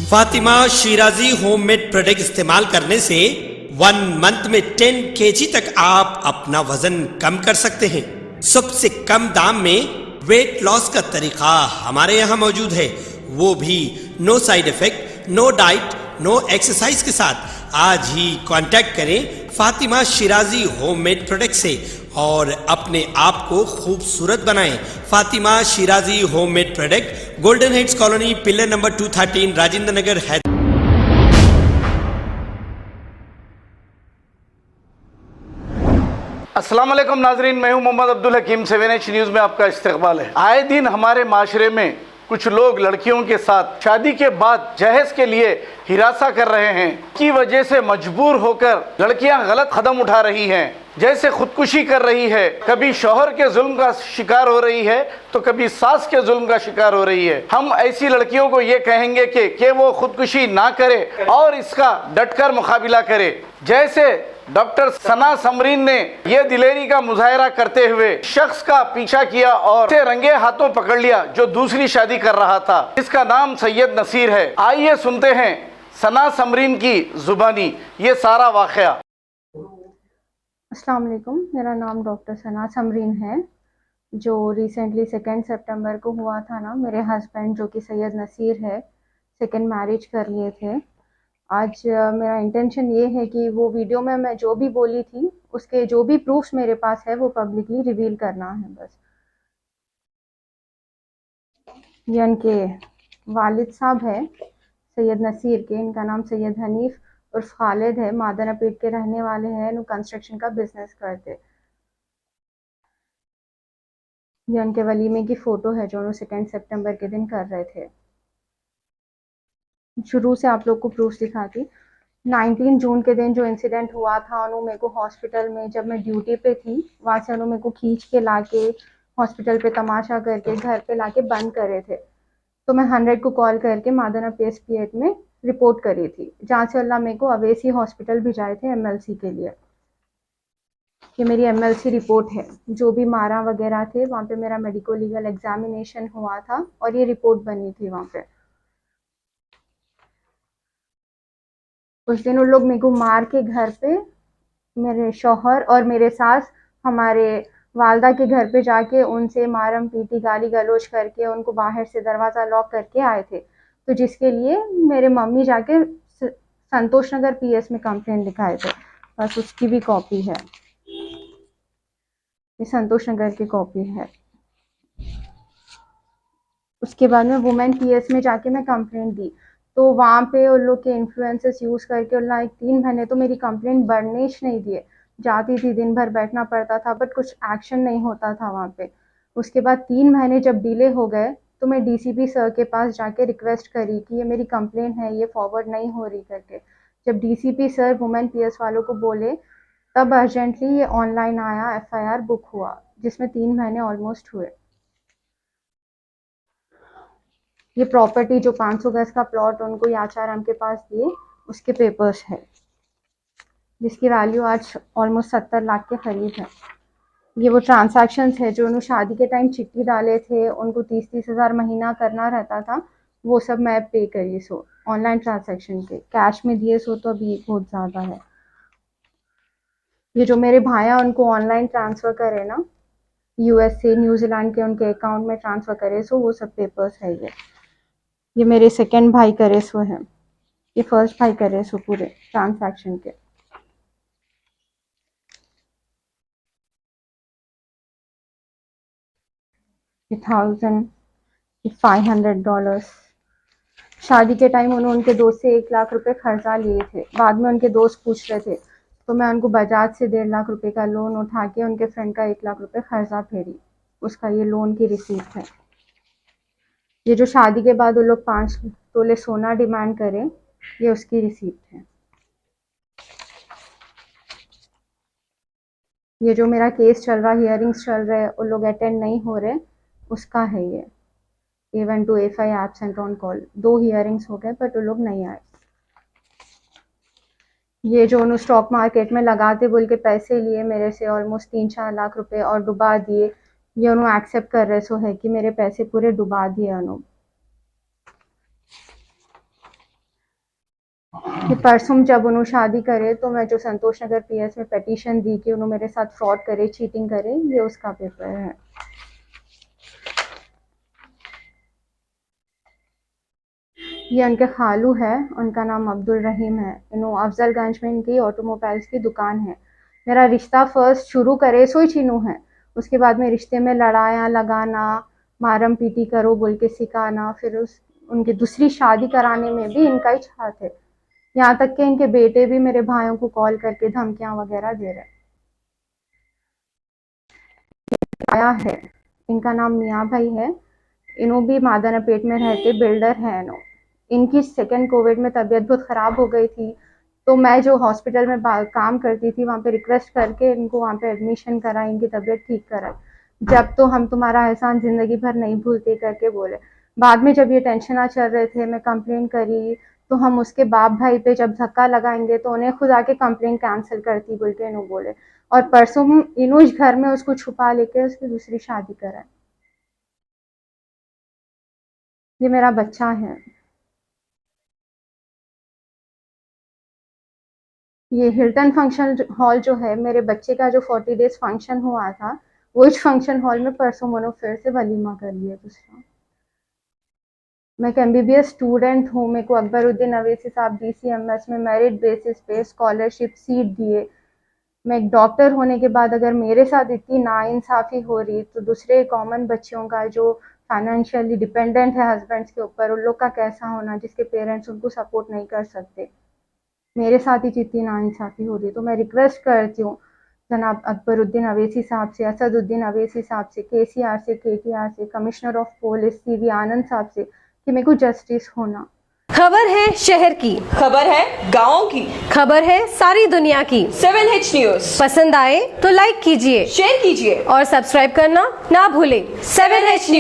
Fatima Shirazi homemade product इस्तेमाल करने से 1 मंथ में 10 kg तक आप अपना वजन कम कर सकते हैं। सबसे कम दाम में वेट लॉस का तरीका हमारे यहाँ मौजूद है, वो भी no side effect, no diet, no exercise के साथ। आज ही कांटेक्ट करें फातिमा शिराजी होममेड प्रोडक्ट से और अपने आप को खूबसूरत बनाएं। Fatima Shirazi homemade product, golden heads colony, pillar number 213, Rajendra Nagar, Hyderabad. अस्सलाम वालेकुम नाजरीन, मैं हूं मोहम्मद अब्दुल हकीम। 7H न्यूज़ में आपका इस्तकबाल है। आए दिन हमारे माशरे में कुछ लोग लड़कियों के साथ शादी के बाद जहेज के लिए हिरासा कर रहे हैं, की वजह से मजबूर होकर लड़कियां गलत कदम उठा रही हैं, जैसे खुदकुशी कर रही है, कभी शौहर के जुल्म का शिकार हो रही है तो कभी सास के जुल्म का शिकार हो रही है। हम ऐसी लड़कियों को ये कहेंगे कि वो खुदकुशी ना करे और इसका डटकर मुकाबला करे। जैसे डॉक्टर सना समरीन ने यह दिलेरी का मुजाहरा करते हुए शख्स का पीछा किया और उसे रंगे हाथों पकड़ लिया जो दूसरी शादी कर रहा था, जिसका नाम सैयद नसीर है। आइए सुनते हैं सना समरीन की जुबानी ये सारा वाकया। अस्सलाम वालेकुम, मेरा नाम डॉक्टर सना समरीन है। जो रिसेंटली 2 सितंबर को हुआ था ना, मेरे हस्बैंड जो कि सैयद नसीर है, सेकंड मैरिज कर लिए थे। आज मेरा इंटेंशन ये है कि वो वीडियो में मैं जो भी बोली थी उसके जो भी प्रूफ्स मेरे पास है वो पब्लिकली रिवील करना है बस। ये इनके वालिद साहब है सैयद नसीर के, इनका नाम सैयद हनीफ उर्फ खालिद है, मादना पेट के रहने वाले हैं। नु कंस्ट्रक्शन का बिजनेस करते। ये उनके वलीमे की फ़ोटो है जो 2 सितंबर के दिन कर रहे थे। शुरू से आप लोग को प्रूफ दिखाती। 19 जून के दिन जो इंसिडेंट हुआ था, उन्होंने मेरे को हॉस्पिटल में, जब मैं ड्यूटी पे थी, वहाँ से उन्होंने मेरे को खींच के लाके हॉस्पिटल पे तमाशा करके घर पे लाके बंद करे थे। तो मैं 100 को कॉल करके मादना PSP8 में रिपोर्ट करी थी, जहाँ से अल्लाह मेरे को अवेसी हॉस्पिटल भिजाए थे MLC के लिए। ये मेरी MLC रिपोर्ट है। जो भी मारा वगैरह थे वहाँ पे मेरा मेडिको लीगल एग्जामिनेशन हुआ था और ये रिपोर्ट बनी थी वहाँ पे। उस दिन उन लोग मेरे को मार के घर पे, मेरे शौहर और मेरे सास हमारे वालदा के घर पे जाके उनसे मारम पीटी गाली गलौज करके उनको बाहर से दरवाज़ा लॉक करके आए थे। तो जिसके लिए मेरे मम्मी जाके संतोष नगर PS में कंप्लेंट लिखाए थे। बस उसकी भी कॉपी है, ये संतोष नगर की कॉपी है। उसके बाद में वुमेन PS में जाके मैं कंप्लेंट दी, तो वहाँ पे उन लोग के इन्फ्लुएंसेस यूज़ करके उन्होंने 3 महीने तो मेरी कंप्लेंट बढ़ने ही नहीं दिए। जाती थी, दिन भर बैठना पड़ता था, बट कुछ एक्शन नहीं होता था वहाँ पे। उसके बाद 3 महीने जब डिले हो गए तो मैं DCP सर के पास जाके रिक्वेस्ट करी कि ये मेरी कंप्लेंट है, ये फॉरवर्ड नहीं हो रही करके। जब DCP सर वुमेन PS वालों को बोले, तब अर्जेंटली ये ऑनलाइन आया, FIR बुक हुआ, जिसमें 3 महीने ऑलमोस्ट हुए। ये प्रॉपर्टी जो 500 गज का प्लॉट उनको याचाराम के पास दिए, उसके पेपर्स है, जिसकी वैल्यू आज ऑलमोस्ट 70 लाख के करीब है। ये वो ट्रांसैक्शंस है जो उन्होंने शादी के टाइम चिट्ठी डाले थे, उनको 30-30 हज़ार महीना करना रहता था, वो सब मैं पे करी। सो ऑनलाइन ट्रांसैक्शन के कैश में दिए सो तो अभी बहुत ज़्यादा है। ये जो मेरे भाया उनको ऑनलाइन ट्रांसफ़र करे ना, US से न्यूजीलैंड के उनके अकाउंट में ट्रांसफ़र करे, सो वो सब पेपर्स है। ये मेरे सेकंड भाई करे सो है, ये फर्स्ट भाई करे सो पूरे ट्रांसैक्शन के। $1,500 शादी के टाइम उन्होंने उनके दोस्त से 1 लाख रुपए कर्जा लिए थे। बाद में उनके दोस्त पूछ रहे थे तो मैं उनको बजाज से 1.5 लाख रुपए का लोन उठा के उनके फ्रेंड का 1 लाख रुपए कर्जा फेरी, उसका ये लोन की रिसीप्ट है। ये जो शादी के बाद वो लोग 5 तोले सोना डिमांड करें, ये उसकी रिसीप्ट है। ये जो मेरा केस चल रहा, हियरिंग्स चल रहे, वो लोग अटेंड नहीं हो रहे, उसका है ये। A1 to A5 absent on call, 2 hearings हो गए बट वो लोग नहीं आए। ये जो उन्होंने स्टॉक मार्केट में लगाते बोल के पैसे लिए मेरे से ऑलमोस्ट 3-4 लाख रुपए और डुबा दिए, ये उन्होंने एक्सेप्ट कर रहे सो है कि मेरे पैसे पूरे डुबा दिए उन्होंने। कि परसों जब उन्होंने शादी करे तो मैं जो संतोष नगर पीएस में पिटीशन दी कि उन्होंने मेरे साथ फ्रॉड करे, चीटिंग करे, ये उसका पेपर है। ये उनके खालू है, उनका नाम अब्दुल रहीम है। इन्हों अफजलगंज में इनकी ऑटोमोबाइल्स की दुकान है। मेरा रिश्ता फर्स्ट शुरू करे सो ही चीनू है, उसके बाद में रिश्ते में लड़ाया लगाना, मारम पीटी करो बोल के सिखाना, फिर उनकी दूसरी शादी कराने में भी इनका ही हाथ है। यहाँ तक कि इनके बेटे भी मेरे भाइयों को कॉल करके धमकियां वगैरह दे रहे आया है। इनका नाम मियाँ भाई है। इन्हों भी मादनापेट में रहते, बिल्डर है इन्हों। इनकी सेकेंड कोविड में तबीयत बहुत ख़राब हो गई थी, तो मैं जो हॉस्पिटल में काम करती थी वहाँ पे रिक्वेस्ट करके इनको वहाँ पे एडमिशन करा, इनकी तबीयत ठीक करा। जब तो हम तुम्हारा एहसान ज़िंदगी भर नहीं भूलते करके बोले। बाद में जब ये टेंशन आ चल रहे थे, मैं कंप्लेन करी, तो हम उसके बाप भाई पे जब धक्का लगाएंगे तो उन्हें खुद आके कंप्लेन कैंसिल करती बोल के इन्हों बोले। और परसों इन्हों इस घर में उसको छुपा लेके उसकी दूसरी शादी करा। ये मेरा बच्चा है। ये हिल्टन फंक्शन हॉल जो है, मेरे बच्चे का जो 40 डेज फंक्शन हुआ था, वो इस फंक्शन हॉल में परसों मनो फिर से वलीमा कर लिया दूसरा। मैं एक MBBS स्टूडेंट हूँ। मेरे को अकबरुद्दीन अवैसी साहब DCMS में मेरिट बेसिस पे स्कॉलरशिप सीट दिए। मैं एक डॉक्टर होने के बाद अगर मेरे साथ इतनी नाइंसाफ़ी हो रही, तो दूसरे कॉमन बच्चों का जो फाइनेंशियली डिपेंडेंट है हस्बैंड्स के ऊपर, उन लोग का कैसा होना, जिसके पेरेंट्स उनको सपोर्ट नहीं कर सकते। मेरे साथ ही जितनी नाइंसाफ़ी हो रही, तो मैं रिक्वेस्ट करती हूँ जनाब अकबरुद्दीन अवैसी साहब से, असदुद्दीन अवैसी साहब से, KCR से, KTR से, कमिश्नर ऑफ पुलिस CV आनंद साहब से कि मेरे को जस्टिस होना। खबर है शहर की, खबर है गाँव की, खबर है सारी दुनिया की। 7H न्यूज पसंद आए तो लाइक कीजिए, शेयर कीजिए और सब्सक्राइब करना ना भूलें। 7H news.